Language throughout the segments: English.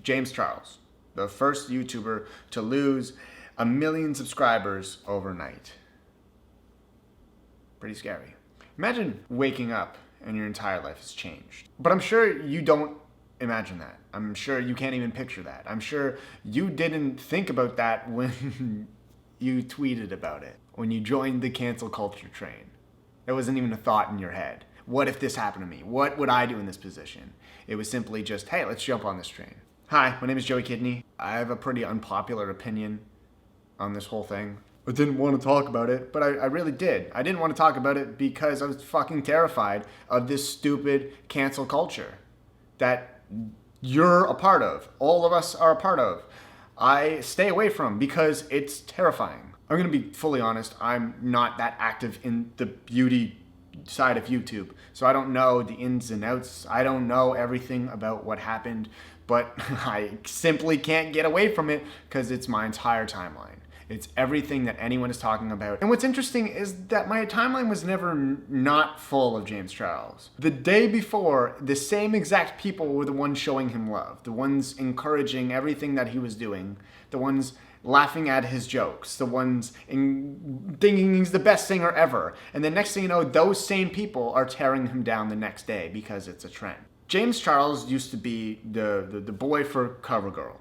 James Charles, the first YouTuber to lose 1 million subscribers overnight. Pretty scary. Imagine waking up and your entire life has changed. But I'm sure you don't imagine that. I'm sure you can't even picture that. I'm sure you didn't think about that when you tweeted about it, when you joined the cancel culture train. There wasn't even a thought in your head. What if this happened to me? What would I do in this position? It was simply just, hey, let's jump on this train. Hi, my name is Joey Kidney. I have a pretty unpopular opinion on this whole thing. I didn't want to talk about it, but I really did. I didn't want to talk about it because I was fucking terrified of this stupid cancel culture that you're a part of. All of us are a part of. I stay away from because it's terrifying. I'm going to be fully honest. I'm not that active in the beauty side of YouTube, so I don't know the ins and outs. I don't know everything about what happened, but I simply can't get away from it because it's my entire timeline. It's everything that anyone is talking about. And what's interesting is that my timeline was never not full of James Charles. The day before, the same exact people were the ones showing him love, the ones encouraging everything that he was doing, the ones laughing at his jokes, the ones thinking he's the best singer ever. And the next thing you know, those same people are tearing him down the next day because it's a trend. James Charles used to be the boy for CoverGirl.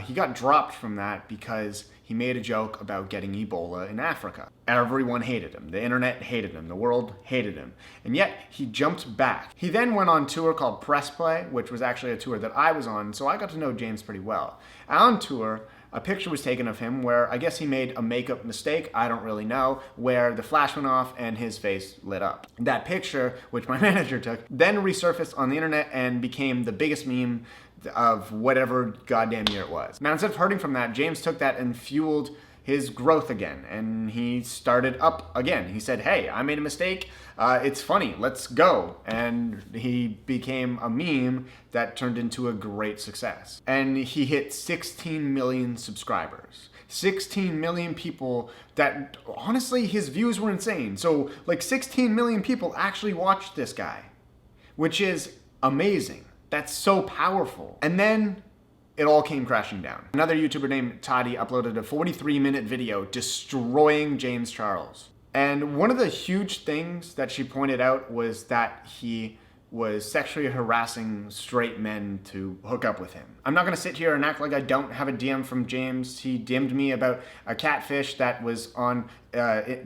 He got dropped from that because he made a joke about getting Ebola in Africa. Everyone hated him. The internet hated him. The world hated him. And yet, he jumped back. He then went on a tour called Press Play, which was actually a tour that I was on, so I got to know James pretty well. On tour, a picture was taken of him where I guess he made a makeup mistake, I don't really know, where the flash went off and his face lit up. That picture, which my manager took, then resurfaced on the internet and became the biggest meme of whatever goddamn year it was. Now, instead of hurting from that, James took that and fueled his growth again, and he started up again. He said, hey, I made a mistake, it's funny, let's go. And he became a meme that turned into a great success. And he hit 16 million subscribers. 16 million people that, honestly, his views were insane. So, like, 16 million people actually watched this guy, which is amazing. That's so powerful. And then it all came crashing down. Another YouTuber named Toddy uploaded a 43-minute video destroying James Charles. And one of the huge things that she pointed out was that he was sexually harassing straight men to hook up with him. I'm not gonna sit here and act like I don't have a DM from James. He DM'd me about a catfish that was on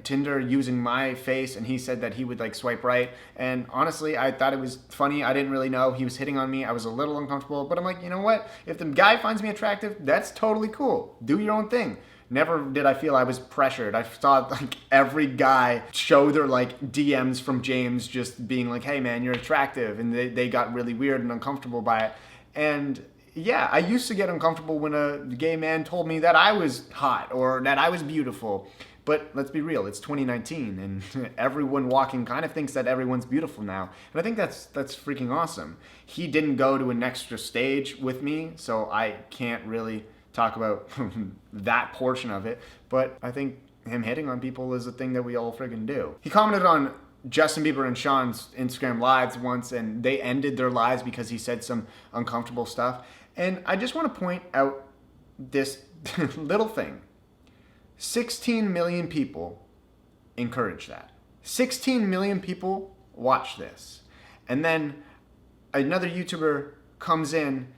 Tinder using my face, and he said that he would like swipe right. And honestly, I thought it was funny. I didn't really know he was hitting on me. I was a little uncomfortable, but I'm like, you know what? If the guy finds me attractive, that's totally cool. Do your own thing. Never did I feel I was pressured. I saw like every guy show their like DMs from James just being like, hey man, you're attractive. And they got really weird and uncomfortable by it. And yeah, I used to get uncomfortable when a gay man told me that I was hot or that I was beautiful. But let's be real, it's 2019 and everyone walking kind of thinks that everyone's beautiful now. And I think that's freaking awesome. He didn't go to an extra stage with me, so I can't really talk about that portion of it, but I think him hitting on people is a thing that we all friggin' do. He commented on Justin Bieber and Sean's Instagram lives once, and they ended their lives because he said some uncomfortable stuff. And I just want to point out this little thing. 16 million people encourage that. 16 million people watch this. And then another YouTuber comes in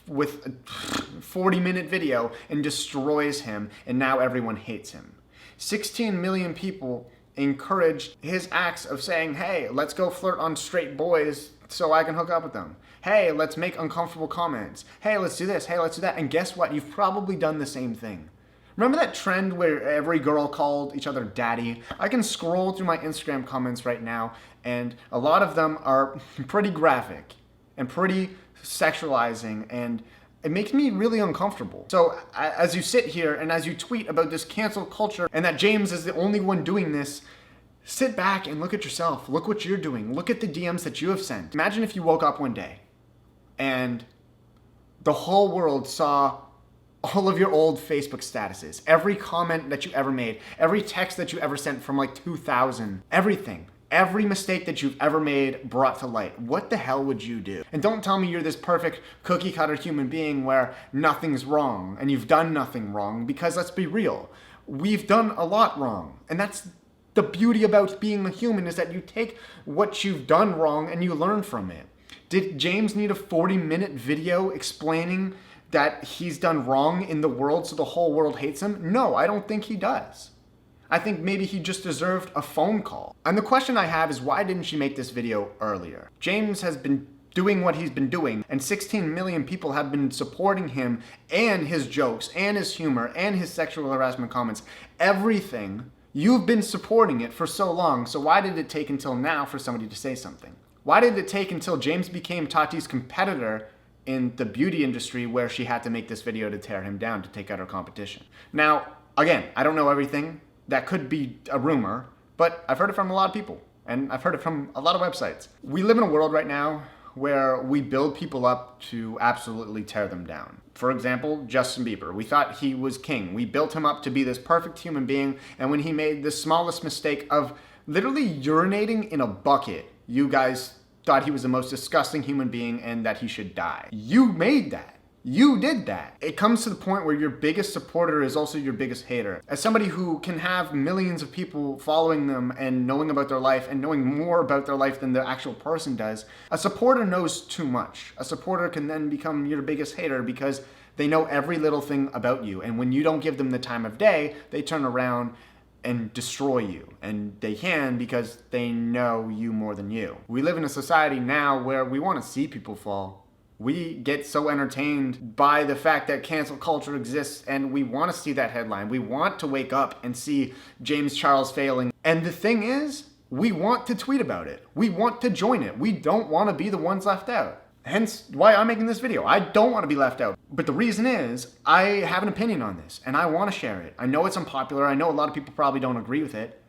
with a 40-minute video and destroys him, and now everyone hates him. 16 million people encouraged his acts of saying, hey, let's go flirt on straight boys so I can hook up with them. Hey, let's make uncomfortable comments. Hey, let's do this. Hey, let's do that. And guess what? You've probably done the same thing. Remember that trend where every girl called each other daddy? I can scroll through my Instagram comments right now, and a lot of them are pretty graphic and pretty sexualizing, and it makes me really uncomfortable. So as you sit here and as you tweet about this cancel culture and that James is the only one doing this, sit back and look at yourself. Look what you're doing. Look at the DMs that you have sent. Imagine if you woke up one day and the whole world saw all of your old Facebook statuses, every comment that you ever made, every text that you ever sent from like 2000, everything. every mistake that you've ever made brought to light, what the hell would you do? And don't tell me you're this perfect cookie cutter human being where nothing's wrong and you've done nothing wrong, because let's be real, we've done a lot wrong. And that's the beauty about being a human, is that you take what you've done wrong and you learn from it. Did James need a 40-minute video explaining that he's done wrong in the world so the whole world hates him? No, I don't think he does. I think maybe he just deserved a phone call. And the question I have is, why didn't she make this video earlier? James has been doing what he's been doing, and 16 million people have been supporting him and his jokes and his humor and his sexual harassment comments. Everything. You've been supporting it for so long, so why did it take until now for somebody to say something? Why did it take until James became Tati's competitor in the beauty industry, where she had to make this video to tear him down, to take out her competition? Now, again, I don't know everything. That could be a rumor, but I've heard it from a lot of people, and I've heard it from a lot of websites. We live in a world right now where we build people up to absolutely tear them down. For example, Justin Bieber. We thought he was king. We built him up to be this perfect human being, and when he made the smallest mistake of literally urinating in a bucket, you guys thought he was the most disgusting human being and that he should die. You made that. You did that. It comes to the point where your biggest supporter is also your biggest hater. As somebody who can have millions of people following them and knowing about their life and knowing more about their life than the actual person does, a supporter knows too much. A supporter can then become your biggest hater because they know every little thing about you. And when you don't give them the time of day, they turn around and destroy you. And they can, because they know you more than you. We live in a society now where we want to see people fall. We get so entertained by the fact that cancel culture exists, and we want to see that headline. We want to wake up and see James Charles failing. And the thing is, we want to tweet about it. We want to join it. We don't want to be the ones left out. Hence why I'm making this video. I don't want to be left out. But the reason is, I have an opinion on this, and I want to share it. I know it's unpopular. I know a lot of people probably don't agree with it,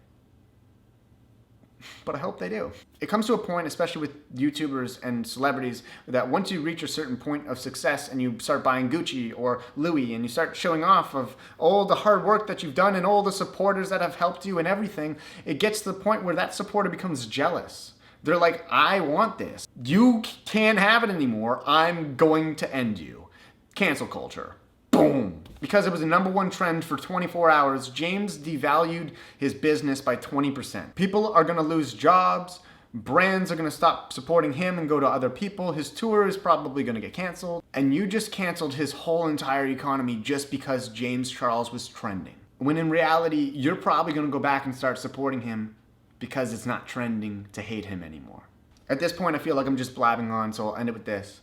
but I hope they do. It comes to a point, especially with YouTubers and celebrities, that once you reach a certain point of success and you start buying Gucci or Louis and you start showing off of all the hard work that you've done and all the supporters that have helped you and everything, it gets to the point where that supporter becomes jealous. They're like, I want this. You can't have it anymore. I'm going to end you. Cancel culture. Boom. Because it was the #1 trend for 24 hours, James devalued his business by 20%. People are going to lose jobs. Brands are going to stop supporting him and go to other people. His tour is probably going to get canceled. And you just canceled his whole entire economy just because James Charles was trending. When in reality, you're probably going to go back and start supporting him because it's not trending to hate him anymore. At this point, I feel like I'm just blabbing on, so I'll end it with this.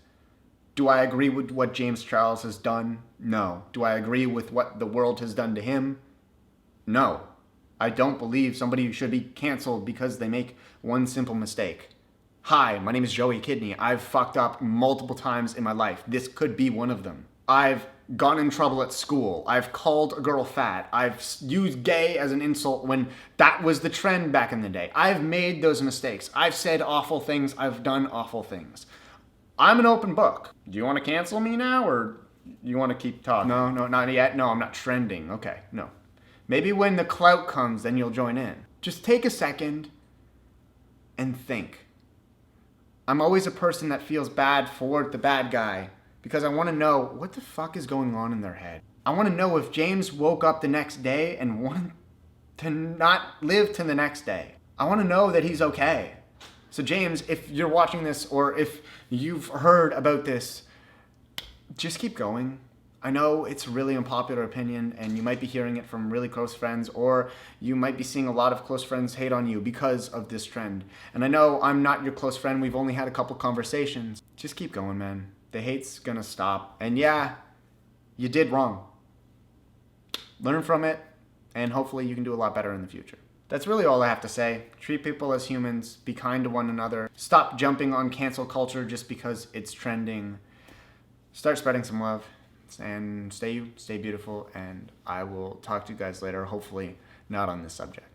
Do I agree with what James Charles has done? No. Do I agree with what the world has done to him? No. I don't believe somebody should be canceled because they make one simple mistake. Hi, my name is Joey Kidney. I've fucked up multiple times in my life. This could be one of them. I've gotten in trouble at school. I've called a girl fat. I've used gay as an insult when that was the trend back in the day. I've made those mistakes. I've said awful things. I've done awful things. I'm an open book. Do you want to cancel me now, or you want to keep talking? No, not yet. No, I'm not trending. Okay, no. Maybe when the clout comes, then you'll join in. Just take a second and think. I'm always a person that feels bad for the bad guy because I want to know what the fuck is going on in their head. I want to know if James woke up the next day and wanted to not live to the next day. I want to know that he's okay. So James, if you're watching this or if you've heard about this, just keep going. I know it's a really unpopular opinion and you might be hearing it from really close friends, or you might be seeing a lot of close friends hate on you because of this trend. And I know I'm not your close friend. We've only had a couple conversations. Just keep going, man. The hate's gonna stop. And yeah, you did wrong. Learn from it, and hopefully you can do a lot better in the future. That's really all I have to say. Treat people as humans. Be kind to one another. Stop jumping on cancel culture just because it's trending. Start spreading some love. And stay beautiful. And I will talk to you guys later, hopefully not on this subject.